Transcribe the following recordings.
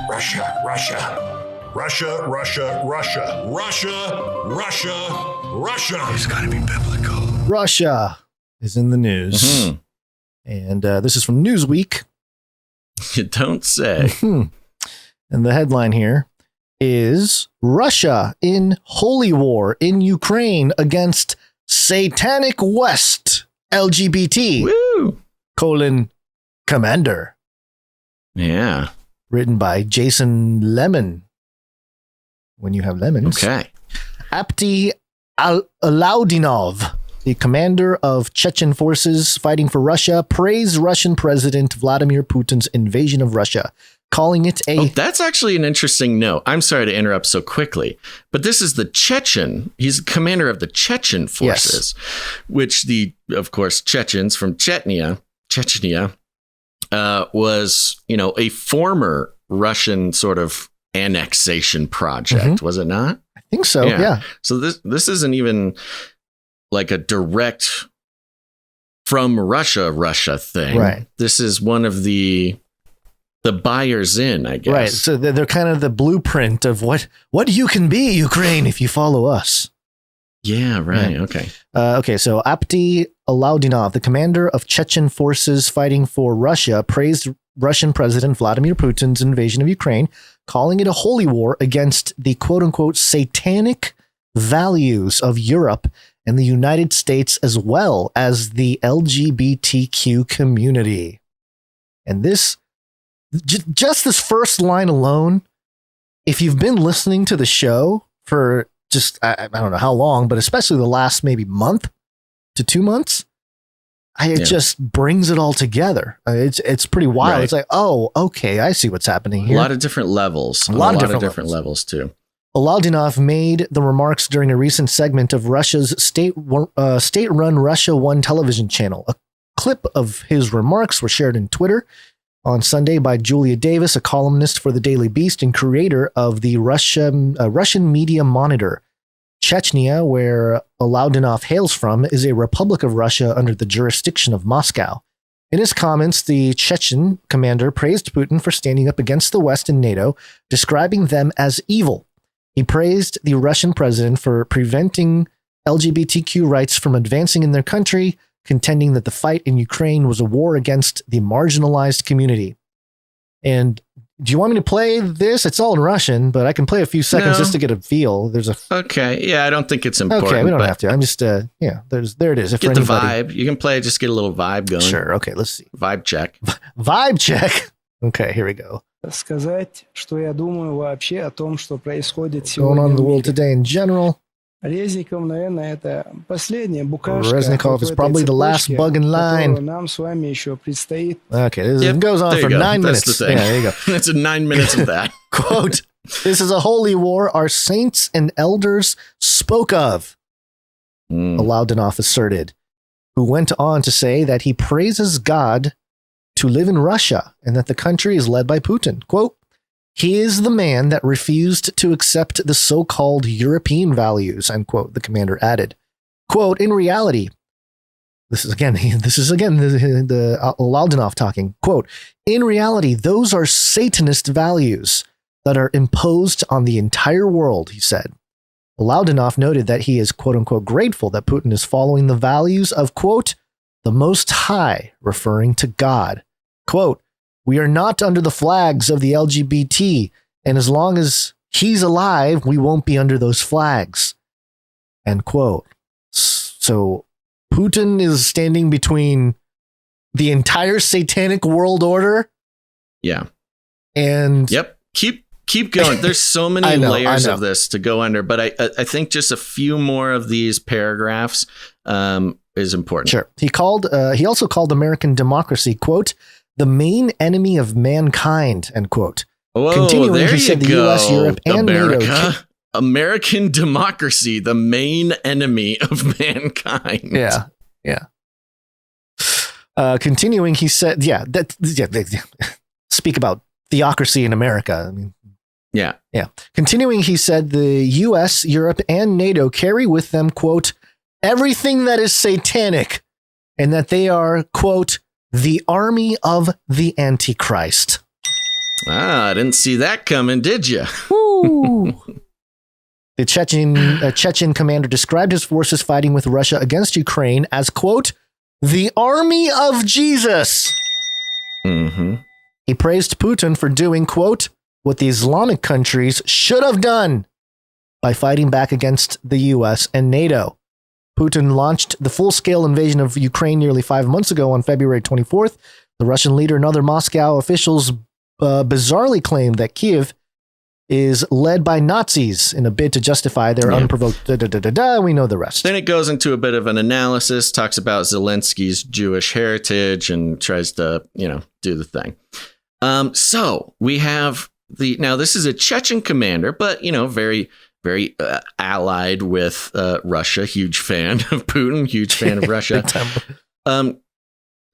Russia, Russia, Russia. Russia, Russia, Russia. Russia, Russia, Russia. It's got to be biblical. Russia is in the news. Mm-hmm. And this is from Newsweek. You don't say. And the headline here is Russia in holy war in Ukraine against Satanic West LGBT. Woo! Commander. Yeah. Written by Jason Lemon. When you have lemons. Okay. Apti Alaudinov, the commander of Chechen forces fighting for Russia, praised Russian President Vladimir Putin's invasion of Russia, calling it a... Oh, that's actually an interesting note. I'm sorry to interrupt so quickly, but this is the Chechen. He's commander of the Chechen forces, which of course, Chechens from Chechnya, was, a former Russian sort of annexation project, was it not? I think so, yeah. So this isn't even like a direct from Russia thing. Right. This is one of the buyers in, I guess. Right. So they're kind of the blueprint of what you can be, Ukraine, if you follow us. Yeah, right. Yeah. Okay. Okay. So Apti Alaudinov, the commander of Chechen forces fighting for Russia, praised Russian President Vladimir Putin's invasion of Ukraine, calling it a holy war against the quote unquote satanic values of Europe and the United States, as well as the LGBTQ community. And this, just this first line alone, if you've been listening to the show for just, I don't know how long, but especially the last maybe month to 2 months, it just brings it all together. It's pretty wild. Right. It's like, oh, okay, I see what's happening here. A lot of different levels. A lot of different levels too. Alaudinov made the remarks during a recent segment of Russia's state-run Russia One television channel. A clip of his remarks were shared in Twitter on Sunday by Julia Davis, a columnist for the Daily Beast and creator of the Russian Media Monitor. Chechnya, where Alaudinov hails from, is a republic of Russia under the jurisdiction of Moscow. In his comments, the Chechen commander praised Putin for standing up against the West and NATO, describing them as evil. He praised the Russian president for preventing LGBTQ rights from advancing in their country, contending that the fight in Ukraine was a war against the marginalized community. And do you want me to play this? It's all in Russian, but I can play a few seconds just to get a feel. Okay. Yeah, I don't think it's important. Okay, we don't have to. I'm just, there it is. Get the vibe. You can play, just get a little vibe going. Sure. Okay, let's see. Vibe check. Vibe check. Okay, here we go. Сказать, что я думаю вообще о том, что происходит сегодня. Going on in the world today in general. Резников, наверное, это последняя букашка. Reznikov is probably the last bug in line. Нам с вами еще предстоит. Okay, this goes on for 9 minutes. That's the thing. Yeah, there you go. That's 9 minutes of that. Quote, this is a holy war our saints and elders spoke of, Alaudinov asserted, who went on to say that he praises God to live in Russia and that the country is led by Putin. Quote, he is the man that refused to accept the so-called European values, unquote, the commander added. Quote, in reality, this is again the Alaudinov talking. Quote, in reality, those are Satanist values that are imposed on the entire world, he said. Alaudinov noted that he is, quote unquote, grateful that Putin is following the values of, quote, the Most High, referring to God. Quote, we are not under the flags of the LGBT, and as long as he's alive, we won't be under those flags. End quote. So Putin is standing between the entire satanic world order. Yeah. And yep. Keep going. There's so many layers of this to go under, but I think just a few more of these paragraphs is important. Sure. He also called American democracy, quote, the main enemy of mankind, end quote. Whoa, continuing, he said the U.S., Europe, and NATO. American democracy, the main enemy of mankind. Yeah. Continuing, he said, speak about theocracy in America. I mean, yeah. Continuing, he said the U.S., Europe, and NATO carry with them, quote, everything that is satanic, and that they are, quote, the army of the Antichrist. I didn't see that coming, did you? Woo! The Chechen commander described his forces fighting with Russia against Ukraine as, quote, the army of Jesus. Mm-hmm. He praised Putin for doing, quote, what the Islamic countries should have done by fighting back against the U.S. and NATO. Putin launched the full-scale invasion of Ukraine nearly 5 months ago on February 24th. The Russian leader and other Moscow officials bizarrely claimed that Kiev is led by Nazis in a bid to justify their unprovoked We know the rest. Then it goes into a bit of an analysis, talks about Zelensky's Jewish heritage and tries to, do the thing. So we have now this is a Chechen commander, but, very, very allied with Russia, huge fan of Putin, huge fan of Russia.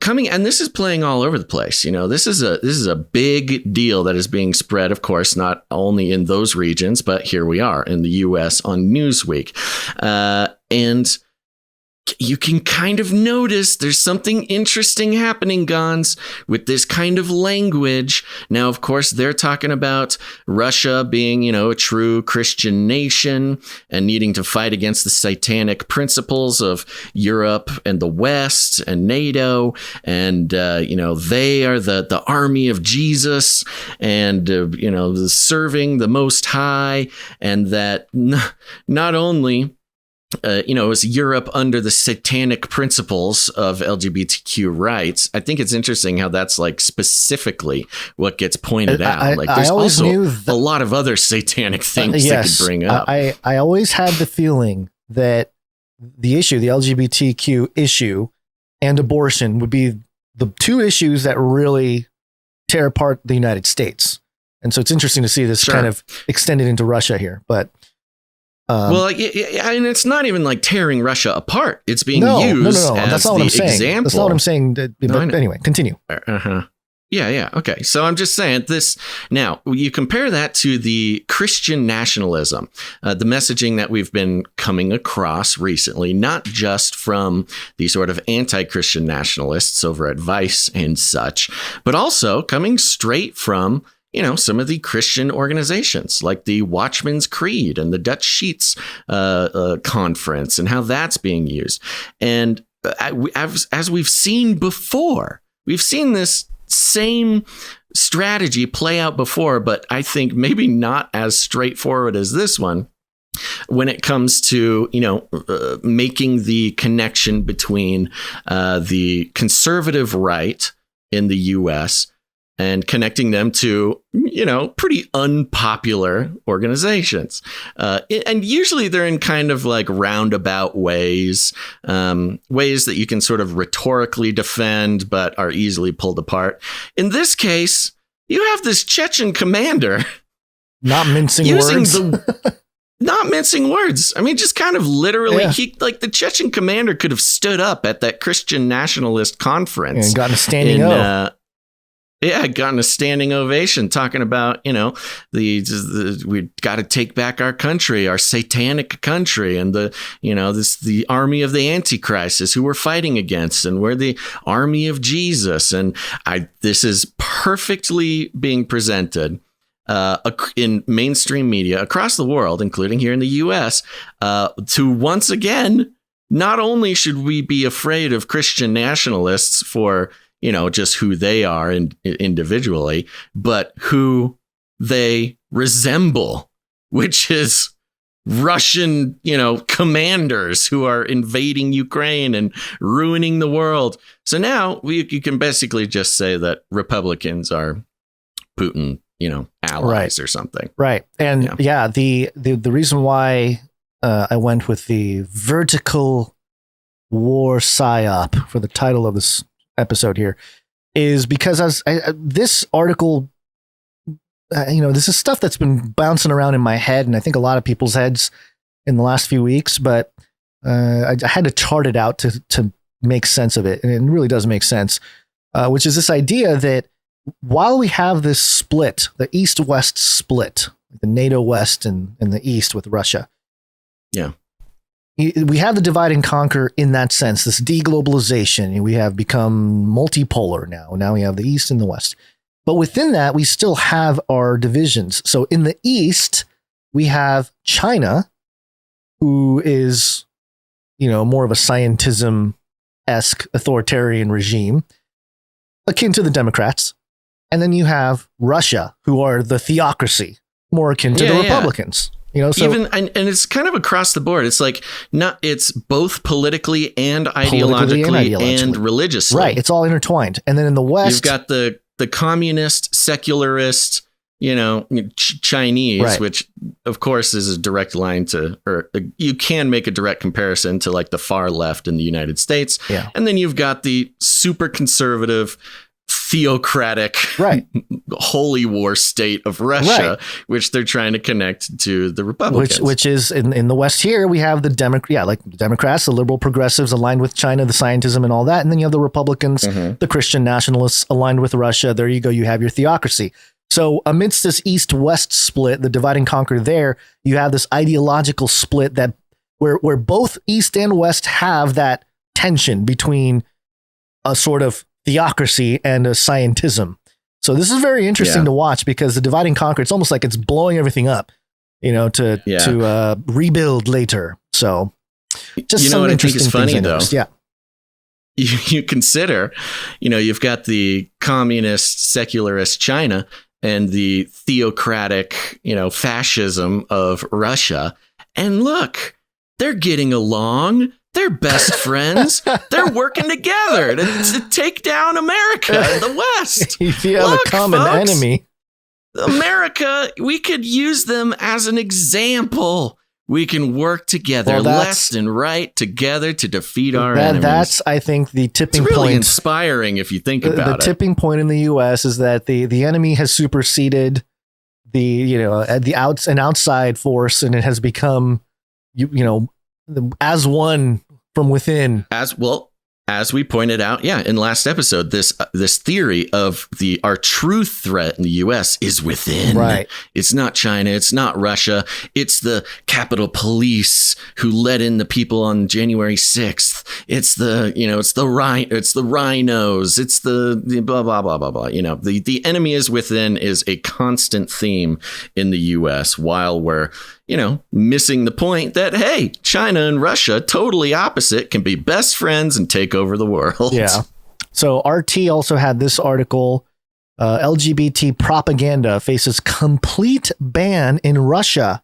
Coming, and this is playing all over the place. This is a big deal that is being spread, of course, not only in those regions, but here we are in the U.S. on Newsweek. And you can kind of notice there's something interesting happening, Gons, with this kind of language. Now, of course, they're talking about Russia being, a true Christian nation and needing to fight against the satanic principles of Europe and the West and NATO. And, they are the army of Jesus and, serving the Most High. And that not only is Europe under the satanic principles of LGBTQ rights. I think it's interesting how that's like specifically what gets pointed out. There's also a lot of other satanic things they could bring up. I always had the feeling that the LGBTQ issue and abortion would be the two issues that really tear apart the United States. And so it's interesting to see this kind of extended into Russia here, but and it's not even like tearing Russia apart. It's being used as that's not the what I'm saying. example. That's not what I'm saying. But anyway, continue. Uh-huh. Yeah. Okay. So I'm just saying this. Now, you compare that to the Christian nationalism, the messaging that we've been coming across recently, not just from the sort of anti-Christian nationalists over at Vice and such, but also coming straight from some of the Christian organizations like the Watchman's Creed and the Dutch Sheets Conference and how that's being used. And as we've seen before, we've seen this same strategy play out before, but I think maybe not as straightforward as this one when it comes to, making the connection between the conservative right in the U.S. and connecting them to, pretty unpopular organizations. And usually they're in kind of like roundabout ways that you can sort of rhetorically defend, but are easily pulled apart. In this case, you have this Chechen commander not mincing words. Not mincing words. I mean, just kind of literally, the Chechen commander could have stood up at that Christian nationalist conference and gotten a standing O. Gotten a standing ovation talking about, we got to take back our country, our satanic country, and the army of the Antichrist is who we're fighting against, and we're the army of Jesus. And this is perfectly being presented in mainstream media across the world, including here in the U.S., to once again, not only should we be afraid of Christian nationalists for just who they are individually, but who they resemble, which is Russian, commanders who are invading Ukraine and ruining the world. So now you can basically just say that Republicans are Putin, allies or something. Right. And the reason why I went with the vertical war psyop for the title of this episode here is because this article, this is stuff that's been bouncing around in my head, and I think a lot of people's heads in the last few weeks, but I had to chart it out to make sense of it. And it really does make sense, which is this idea that while we have this split, the East-West split, the NATO West and the East with Russia. Yeah. We have the divide and conquer in that sense, this deglobalization. We have become multipolar now. Now we have the East and the West. But within that, we still have our divisions. So in the East, we have China, who is, more of a scientism-esque authoritarian regime, akin to the Democrats. And then you have Russia, who are the theocracy, more akin to the Republicans. So even and it's kind of across the board. It's like it's both politically and ideologically and religiously. Right. It's all intertwined. And then in the West, you've got the communist, secularist, Chinese, right, which of course is a direct line to, or you can make a direct comparison to like the far left in the United States. Yeah. And then you've got the super conservative, theocratic, right, holy war state of Russia, right, which they're trying to connect to the Republicans. Which is in the West here, we have the Democrats, the liberal progressives aligned with China, the scientism and all that. And then you have the Republicans, the Christian nationalists aligned with Russia. There you go. You have your theocracy. So amidst this East-West split, the divide and conquer there, you have this ideological split that where both East and West have that tension between a sort of theocracy and a scientism. So this is very interesting to watch, because the divide and conquer, it's almost like it's blowing everything up, to rebuild later. So just some what interesting I think is funny though. Yeah. You consider, you've got the communist secularist China and the theocratic, fascism of Russia. And look, they're getting along. They're best friends. They're working together to take down America in the West. If you have a common enemy. America, we could use them as an example. We can work together, left and right together to defeat our enemies. That's, I think, the tipping point. It's really inspiring if you think about it. The tipping point in the U.S. is that the enemy has superseded an outside force, and it has become, as one from within. As we pointed out, in last episode, this theory of our true threat in the U.S. is within. Right. It's not China. It's not Russia. It's the Capitol Police who let in the people on January 6th. It's it's the rhinos. It's the blah blah blah blah blah. The enemy is within is a constant theme in the U.S. while we're missing the point that, hey, China and Russia, totally opposite, can be best friends and take over the world. Yeah. So RT also had this article, LGBT propaganda faces complete ban in Russia.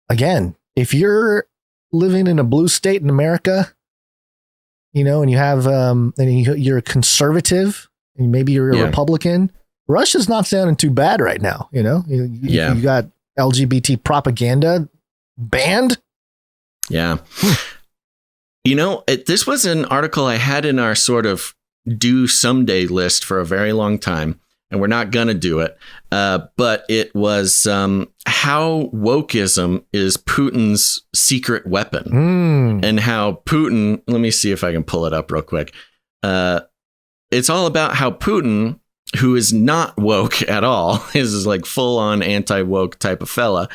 Again, if you're living in a blue state in America, and you have, and you're a conservative, and maybe you're a Republican, Russia's not sounding too bad right now. You got LGBT propaganda banned. Yeah. This was an article I had in our sort of do someday list for a very long time, and we're not going to do it. But it was how wokeism is Putin's secret weapon, and how Putin, let me see if I can pull it up real quick. It's all about how Putin, who is not woke at all, is like full on anti-woke type of fella,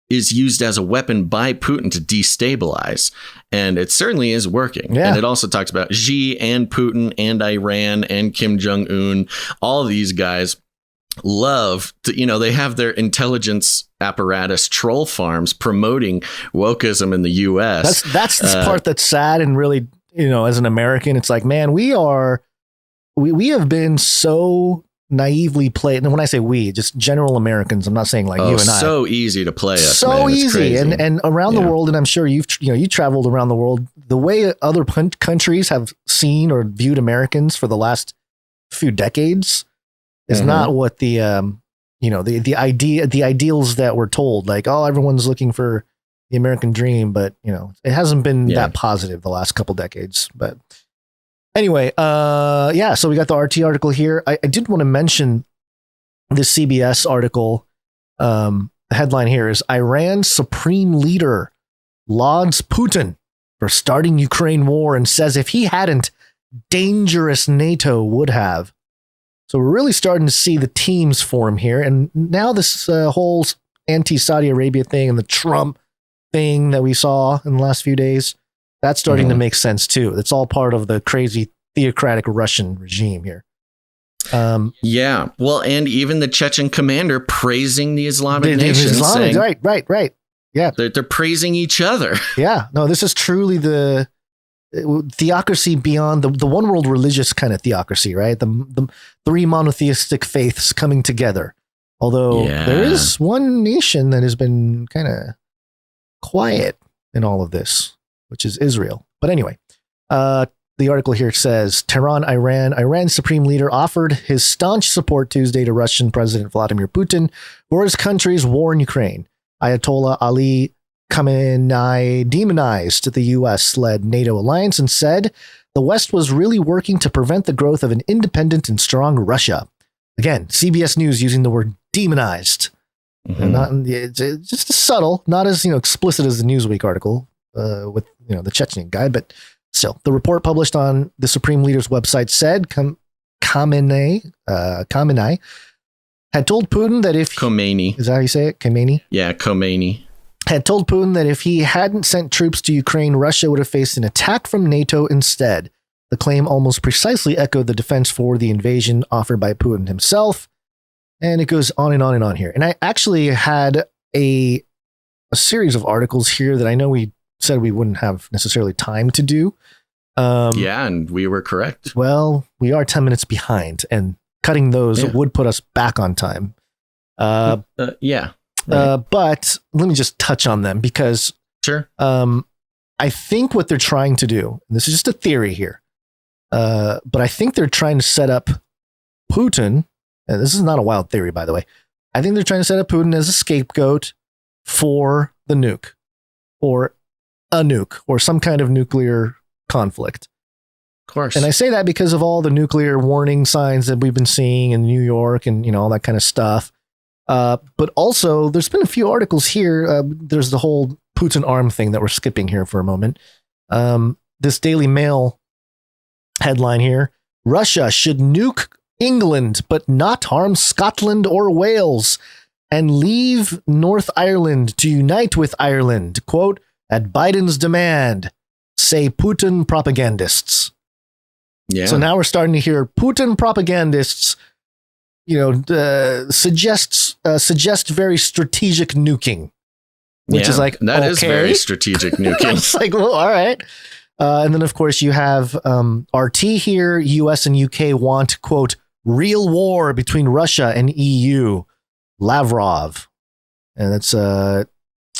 is used as a weapon by Putin to destabilize. And it certainly is working. Yeah. And it also talks about Xi and Putin and Iran and Kim Jong-un. All of these guys love to, they have their intelligence apparatus troll farms promoting wokeism in the US. That's the part that's sad. And really, as an American, it's like, man, we have been so naively played. And when I say we, just general Americans, I'm not saying like you and I. So easy to play us. So man. easy. And around the world, and I'm sure you traveled around the world, the way other countries have seen or viewed Americans for the last few decades is not what the ideals that we're told, like, oh, everyone's looking for the American dream, but it hasn't been that positive the last couple decades. But anyway, so we got the RT article here. I did want to mention the CBS article. The headline here is Iran's supreme leader lauds Putin for starting Ukraine war and says if he hadn't, dangerous NATO would have. So we're really starting to see the teams form here. And now this whole anti-Saudi Arabia thing and the Trump thing that we saw in the last few days, that's starting to make sense too. It's all part of the crazy theocratic Russian regime here. Yeah. Well, and even the Chechen commander praising the Islamic nation. Saying right. Yeah. They're praising each other. Yeah. No, this is truly the theocracy beyond the one world religious kind of theocracy, right? The three monotheistic faiths coming together. Although there is one nation that has been kind of quiet in all of this, which is Israel. But anyway, the article here says Tehran, Iran's supreme leader offered his staunch support Tuesday to Russian President Vladimir Putin for his country's war in Ukraine. Ayatollah Ali Khamenei demonized the U.S.-led NATO alliance and said the West was really working to prevent the growth of an independent and strong Russia. Again, CBS News using the word demonized. It's just subtle, not as explicit as the Newsweek article with the Chechen guy, but still, the report published on the Supreme Leader's website said Khamenei had told Putin that if Khomeini, is that how you say it? Khomeini? Yeah, Khomeini had told Putin that if he hadn't sent troops to Ukraine, Russia would have faced an attack from NATO instead. The claim almost precisely echoed the defense for the invasion offered by Putin himself. And it goes on and on and on here. And I actually had a series of articles here that I know we said we wouldn't have necessarily time to do. And we were correct. Well, we are 10 minutes behind, and cutting those would put us back on time. Right. But let me just touch on them because I think what they're trying to do, and this is just a theory here, but I think they're trying to set up Putin, and this is not a wild theory, by the way. I think they're trying to set up Putin as a scapegoat for the nuke, or a nuke, or some kind of nuclear conflict. Of course. And I say that because of all the nuclear warning signs that we've been seeing in New York and, all that kind of stuff. But also, there's been a few articles here. There's the whole Putin arm thing that we're skipping here for a moment. This Daily Mail headline here: Russia should nuke England, but not harm Scotland or Wales, and leave North Ireland to unite with Ireland. Quote, at Biden's demand, say Putin propagandists. Yeah. So now we're starting to hear Putin propagandists, suggest very strategic nuking, which is like, that is very strategic nuking. It's like, well, all right. And then of course you have RT here. US and UK want, quote, real war between Russia and EU. Lavrov. And that's,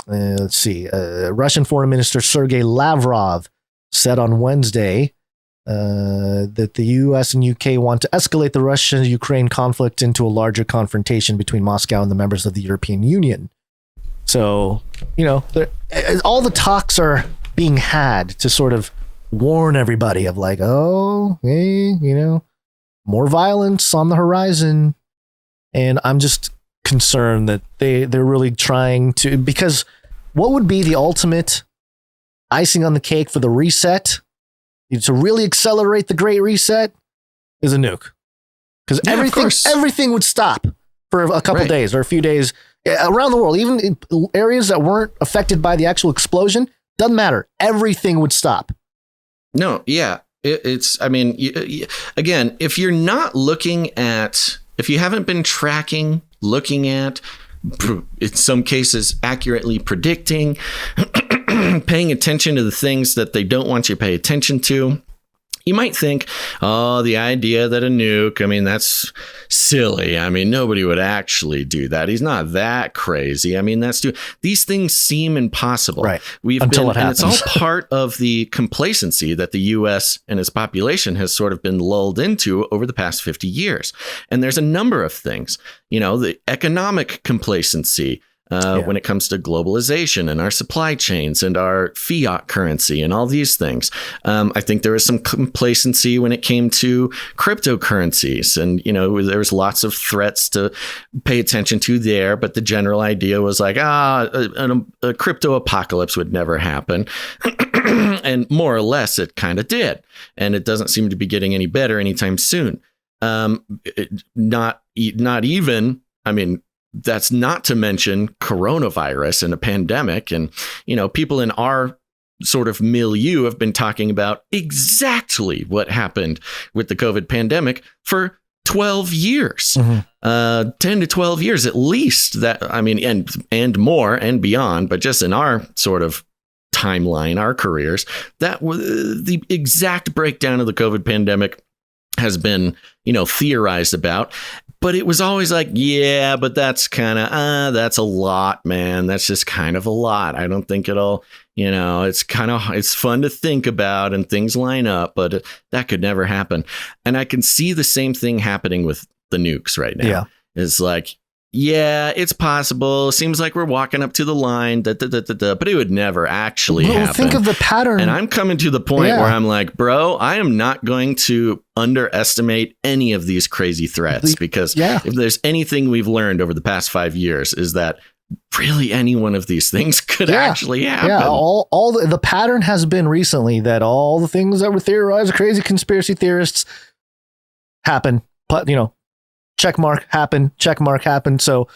let's see, Russian Foreign Minister Sergei Lavrov said on Wednesday that the US and UK want to escalate the Russia-Ukraine conflict into a larger confrontation between Moscow and the members of the European Union. So, all the talks are being had to sort of warn everybody of like, oh, hey, more violence on the horizon. And I'm just concerned that they're really trying to, because what would be the ultimate icing on the cake for the reset, to really accelerate the Great Reset, is a nuke. Because everything would stop for a couple days or a few days around the world, even in areas that weren't affected by the actual explosion. Doesn't matter. Everything would stop. No, yeah. Again, if you're not if you haven't been tracking, looking at, in some cases, accurately predicting, paying attention to the things that they don't want you to pay attention to, you might think, oh, the idea that a nuke, that's silly. Nobody would actually do that. He's not that crazy. These things seem impossible. Right. Until it happens. And it's all part of the complacency that the U.S. and its population has sort of been lulled into over the past 50 years. And there's a number of things, the economic complacency, when it comes to globalization and our supply chains and our fiat currency and all these things. I think there was some complacency when it came to cryptocurrencies, and there was lots of threats to pay attention to there, but the general idea was like, a crypto apocalypse would never happen. And more or less it kind of did, and it doesn't seem to be getting any better anytime soon. Not even, that's not to mention coronavirus and a pandemic. And, people in our sort of milieu have been talking about exactly what happened with the COVID pandemic for 12 years, Mm-hmm. 10 to 12 years at least. That, I mean, and more and beyond, but just in our sort of timeline, our careers, that was the exact breakdown of the COVID pandemic has been, theorized about. But it was always like, yeah, but that's kind of, that's a lot, man. That's just kind of a lot. I don't think it'll, it's fun to think about and things line up, but that could never happen. And I can see the same thing happening with the nukes right now. Yeah. It's like, yeah, it's possible. Seems like we're walking up to the line, but it would never actually happen. Think of the pattern. And I'm coming to the point where I'm like, bro, I am not going to underestimate any of these crazy threats, because if there's anything we've learned over the past 5 years is that really any one of these things could actually happen. Yeah, all the pattern has been recently that all the things that were theorized, crazy conspiracy theorists, happen. But, check mark happen. So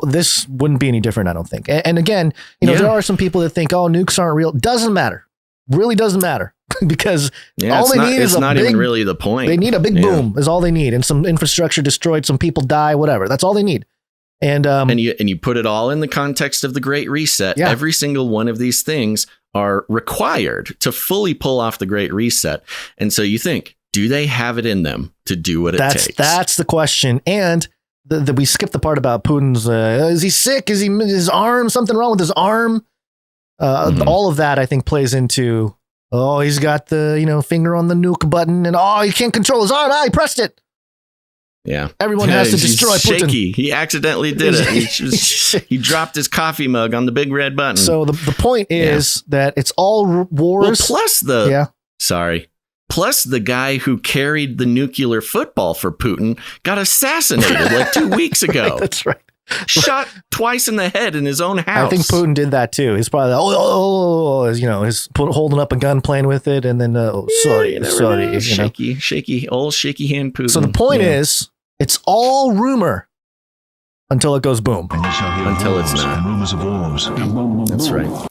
this wouldn't be any different, I don't think. And again, there are some people that think, oh, nukes aren't real. Doesn't matter. Really doesn't matter. Because all they need is not even really the point. They need a big boom is all they need. And some infrastructure destroyed, some people die, whatever. That's all they need. And you put it all in the context of the Great Reset. Yeah. Every single one of these things are required to fully pull off the Great Reset. And so you think, do they have it in them to do what it takes? That's the question. And we skipped the part about Putin's, is he sick? Is his arm, something wrong with his arm? All of that, I think, plays into, he's got the, finger on the nuke button, and he can't control his arm. He pressed it. Yeah. Everyone has to destroy Putin. Shaky. He accidentally did it. He dropped his coffee mug on the big red button. So the point is that it's all wars. Well, plus the guy who carried the nuclear football for Putin got assassinated like 2 weeks ago. That's right. Shot twice in the head in his own house. I think Putin did that too. He's probably he's holding up a gun, playing with it, and then sorry, shaky hand Putin. So the point is, it's all rumor until it goes boom. Until it's not. That's right.